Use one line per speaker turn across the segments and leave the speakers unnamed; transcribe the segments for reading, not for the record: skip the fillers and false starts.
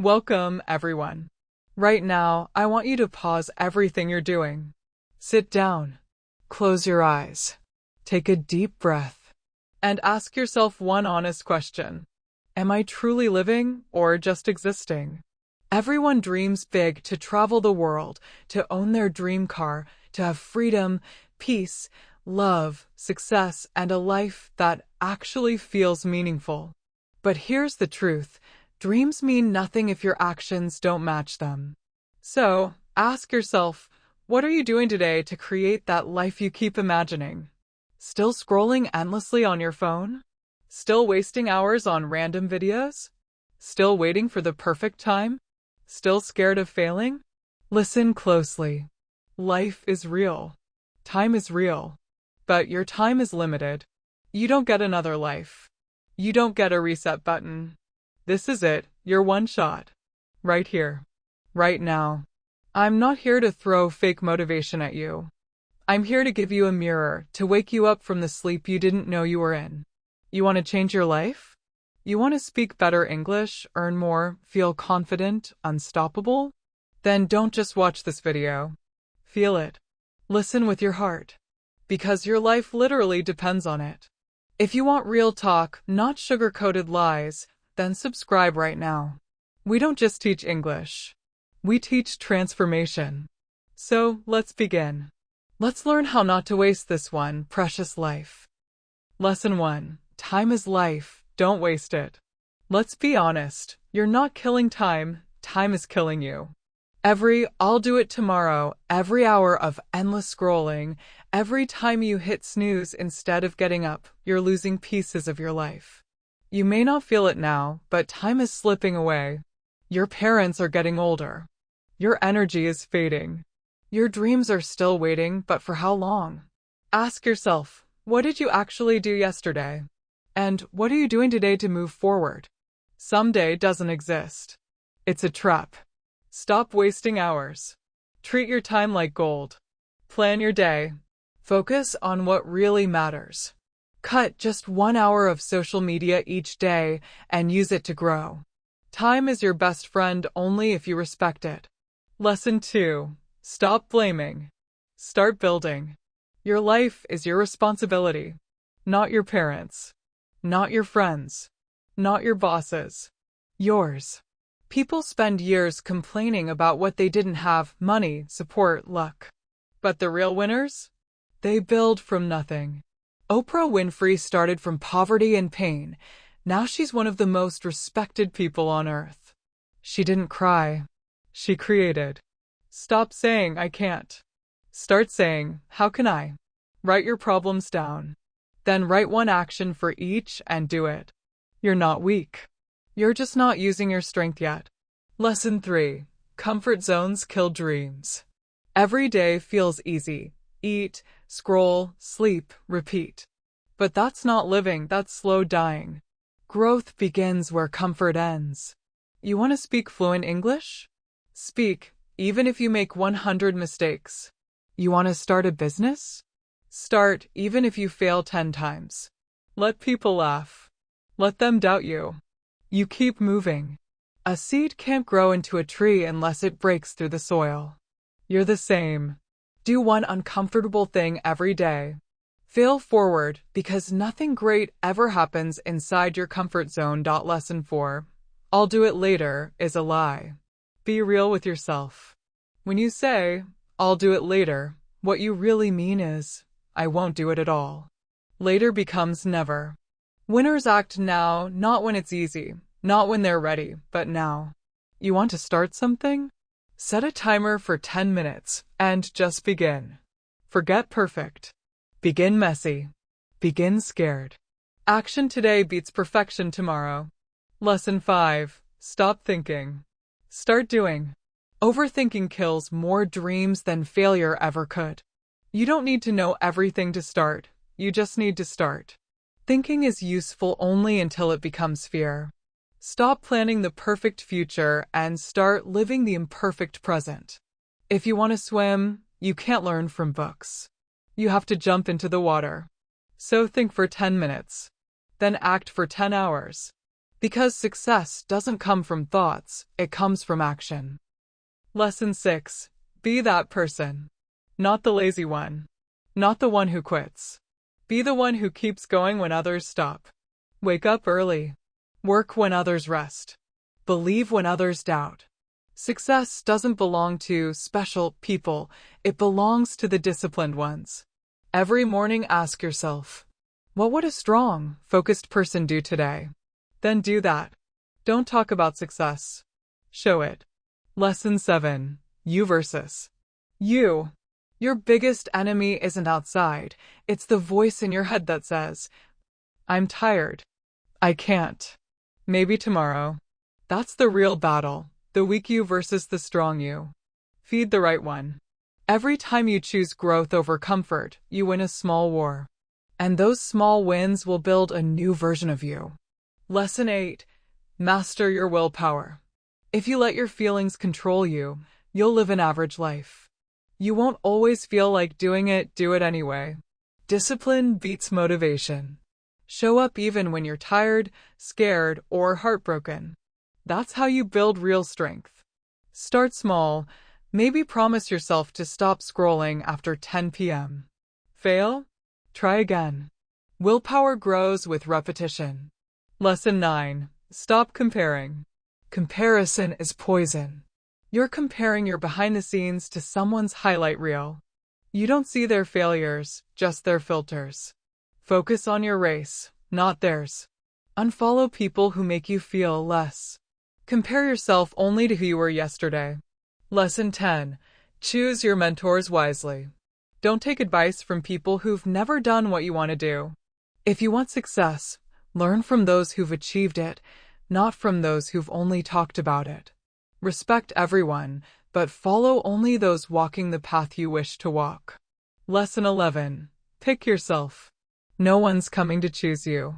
Welcome, everyone. Right now, I want you to pause everything you're doing. Sit down, close your eyes, take a deep breath, and ask yourself one honest question. Am I truly living or just existing? Everyone dreams big, to travel the world, to own their dream car, to have freedom, peace, love, success, and a life that actually feels meaningful. But here's the truth. Dreams mean nothing if your actions don't match them. So, ask yourself, what are you doing today to create that life you keep imagining? Still scrolling endlessly on your phone? Still wasting hours on random videos? Still waiting for the perfect time? Still scared of failing? Listen closely. Life is real. Time is real. But your time is limited. You don't get another life. You don't get a reset button. This is it, your one shot. Right here. Right now. I'm not here to throw fake motivation at you. I'm here to give you a mirror, to wake you up from the sleep you didn't know you were in. You want to change your life? You want to speak better English, earn more, feel confident, unstoppable? Then don't just watch this video. Feel it. Listen with your heart. Because your life literally depends on it. If you want real talk, not sugar-coated lies, then subscribe right now. We don't just teach English. We teach transformation. So, let's begin. Let's learn how not to waste this one precious life. Lesson 1. Time is life, don't waste it. Let's be honest, you're not killing time, time is killing you. Every "I'll do it tomorrow," every hour of endless scrolling, every time you hit snooze instead of getting up, you're losing pieces of your life. You may not feel it now, but time is slipping away. Your parents are getting older. Your energy is fading. Your dreams are still waiting, but for how long? Ask yourself, what did you actually do yesterday? And what are you doing today to move forward? Someday doesn't exist. It's a trap. Stop wasting hours. Treat your time like gold. Plan your day. Focus on what really matters. Cut just 1 hour of social media each day and use it to grow. Time is your best friend only if you respect it. Lesson 2. Stop blaming. Start building. Your life is your responsibility. Not your parents. Not your friends. Not your bosses. Yours. People spend years complaining about what they didn't have: money, support, luck. But the real winners? They build from nothing. Oprah Winfrey started from poverty and pain. Now she's one of the most respected people on earth. She didn't cry. She created. Stop saying, "I can't." Start saying, "How can I?" Write your problems down. Then write one action for each and do it. You're not weak. You're just not using your strength yet. Lesson 3. Comfort zones kill dreams. Every day feels easy. Eat, scroll, sleep, repeat. But that's not living, that's slow dying. Growth begins where comfort ends. You want to speak fluent English? Speak, even if you make 100 mistakes. You want to start a business? Start, even if you fail 10 times. Let people laugh. Let them doubt you. You keep moving. A seed can't grow into a tree unless it breaks through the soil. You're the same. Do one uncomfortable thing every day. Fail forward, because nothing great ever happens inside your comfort zone. Lesson 4. "I'll do it later" is a lie. Be real with yourself. When you say, "I'll do it later," what you really mean is, "I won't do it at all." Later becomes never. Winners act now, not when it's easy, not when they're ready, but now. You want to start something? Set a timer for 10 minutes and just begin. Forget perfect. Begin messy. Begin scared. Action today beats perfection tomorrow. Lesson 5. Stop thinking. Start doing. Overthinking kills more dreams than failure ever could. You don't need to know everything to start. You just need to start. Thinking is useful only until it becomes fear. Stop planning the perfect future and start living the imperfect present. If you want to swim, you can't learn from books. You have to jump into the water. So think for 10 minutes. Then act for 10 hours. Because success doesn't come from thoughts, it comes from action. Lesson 6. Be that person. Not the lazy one. Not the one who quits. Be the one who keeps going when others stop. Wake up early. Work when others rest. Believe when others doubt. Success doesn't belong to special people, it belongs to the disciplined ones. Every morning ask yourself, what would a strong, focused person do today? Then do that. Don't talk about success. Show it. Lesson 7. You versus you. Your biggest enemy isn't outside, it's the voice in your head that says, I'm tired. I can't. Maybe tomorrow. That's the real battle, the weak you versus the strong you. Feed the right one. Every time you choose growth over comfort, you win a small war. And those small wins will build a new version of you. Lesson 8. Master your willpower. If you let your feelings control you, you'll live an average life. You won't always feel like doing it, do it anyway. Discipline beats motivation. Show up even when you're tired, scared, or heartbroken. That's how you build real strength. Start small. Maybe promise yourself to stop scrolling after 10 p.m. Fail? Try again. Willpower grows with repetition. Lesson 9. Stop comparing. Comparison is poison. You're comparing your behind the scenes to someone's highlight reel. You don't see their failures, just their filters. Focus on your race, not theirs. Unfollow people who make you feel less. Compare yourself only to who you were yesterday. Lesson 10. Choose your mentors wisely. Don't take advice from people who've never done what you want to do. If you want success, learn from those who've achieved it, not from those who've only talked about it. Respect everyone, but follow only those walking the path you wish to walk. Lesson 11. Pick yourself. No one's coming to choose you.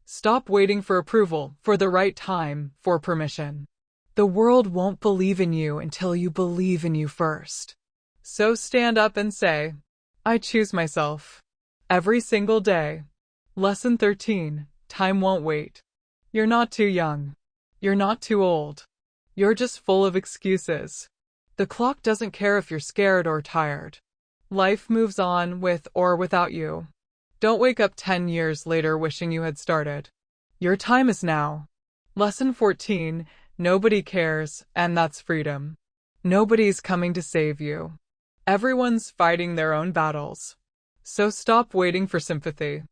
Stop waiting for approval, for the right time, for permission. The world won't believe in you until you believe in you first. So stand up and say, I choose myself. Every single day. Lesson 13. Time won't wait. You're not too young. You're not too old. You're just full of excuses. The clock doesn't care if you're scared or tired. Life moves on with or without you. Don't wake up 10 years later wishing you had started. Your time is now. Lesson 14. Nobody cares, and that's freedom. Nobody's coming to save you. Everyone's fighting their own battles. So stop waiting for sympathy.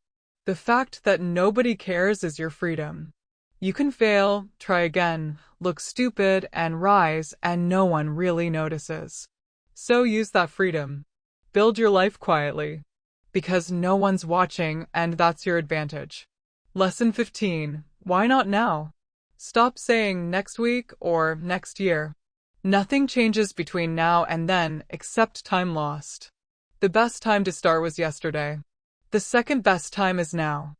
The fact that nobody cares is your freedom. You can fail, try again, look stupid, and rise, and no one really notices. So use that freedom. Build your life quietly. Because no one's watching, and that's your advantage. Lesson 15. Why not now? Stop saying next week or next year. Nothing changes between now and then except time lost. The best time to start was yesterday. The second best time is now.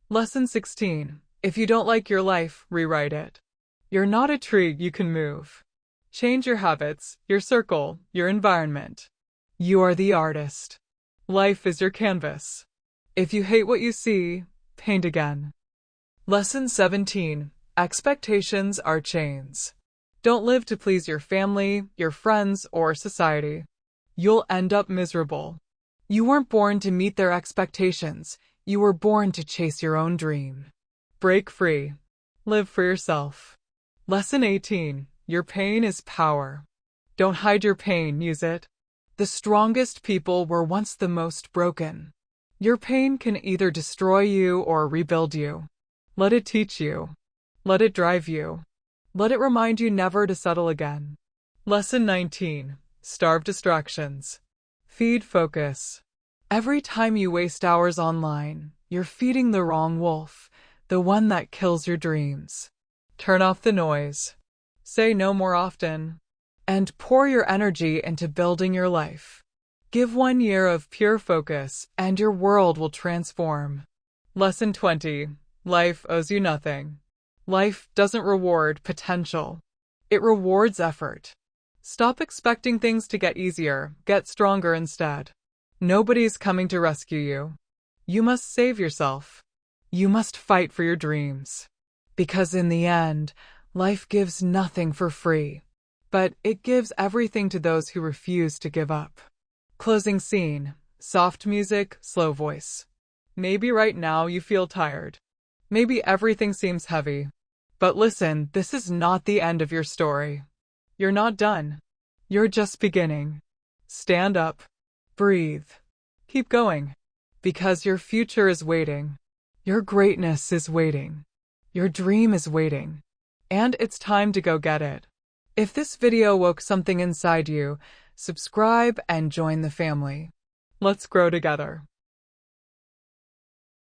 Lesson 16. If you don't like your life, rewrite it. You're not a tree you can move. Change your habits, your circle, your environment. You are the artist. Life is your canvas. If you hate what you see, paint again. Lesson 17. Expectations are chains. Don't live to please your family, your friends, or society. You'll end up miserable. You weren't born to meet their expectations. You were born to chase your own dream. Break free. Live for yourself. Lesson 18. Your pain is power. Don't hide your pain, use it. The strongest people were once the most broken. Your pain can either destroy you or rebuild you. Let it teach you. Let it drive you. Let it remind you never to settle again. Lesson 19. Starve distractions. Feed focus. Every time you waste hours online, you're feeding the wrong wolf, the one that kills your dreams. Turn off the noise. Say no more often. And pour your energy into building your life. Give 1 year of pure focus, and your world will transform. Lesson 20. Life owes you nothing. Life doesn't reward potential. It rewards effort. Stop expecting things to get easier, get stronger instead. Nobody's coming to rescue you. You must save yourself. You must fight for your dreams. Because in the end, life gives nothing for free, but it gives everything to those who refuse to give up. Closing scene. Soft music, slow voice. Maybe right now you feel tired. Maybe everything seems heavy. But listen, this is not the end of your story. You're not done. You're just beginning. Stand up. Breathe. Keep going. Because your future is waiting. Your greatness is waiting. Your dream is waiting. And it's time to go get it. If this video woke something inside you, subscribe and join the family. Let's grow together.